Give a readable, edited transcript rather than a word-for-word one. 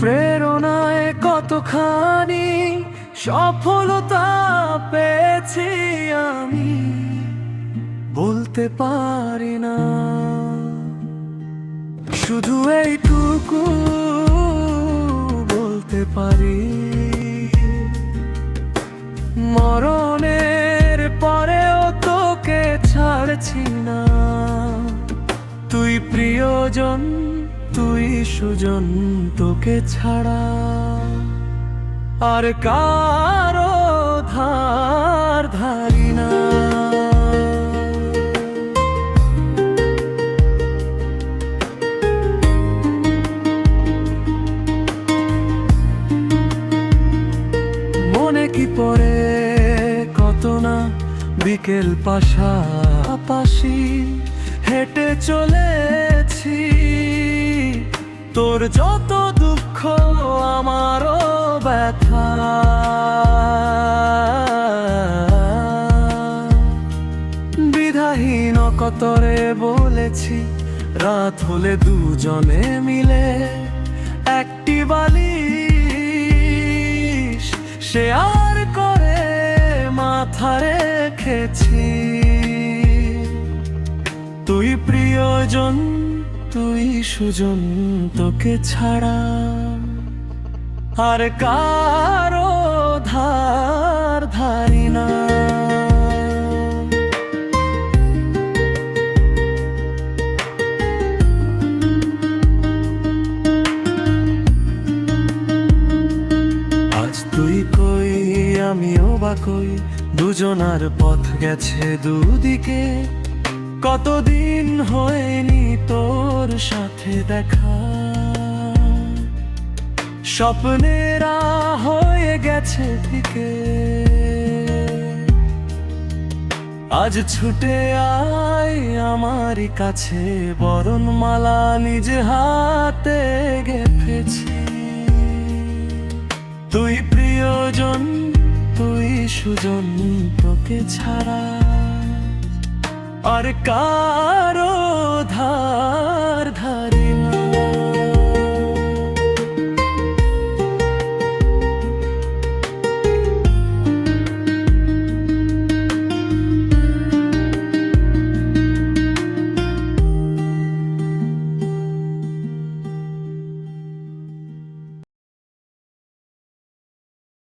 প্রেরণায় কতখানি সফলতা পেয়েছি আমি বলতে পারি না। শুধু এইটুকু বলতে পারি, মরণের পরেও তোকে ছাড়ছি না। তুই প্রিয়জন, তুই সুজন, তোকে ছাড়া আর কারো ধার ধারি না। মনে কি পড়ে কত না বিকেল পাশাপাশি হেঁটে চলেছি, তোর যত দুঃখ আমারও ব্যথা। বিধাহীন কতরে বলেছি, রাত হলে দুজনে মিলে একটি বালিশ শেয়ার করে মাথা রেখেছি। তুই প্রিয়জন, তুই সুজন, তোকে ছাড়া আর কারো ধার ধারি না। আজ তুই কই আমিও বা কই, দুজনার পথ গেছে দুদিকে। কতদিন হয়নি তোর সাথে দেখা, স্বপ্নেরা হয়ে গেছে ফিকে। আজ ছুটে আয় আমারই কাছে, বরণমালা নিজ হাতে গেঁথেছি। তুই প্রিয়জন, তুই সুজন, তোকে ছাড়া আর কারো ধার ধারি না।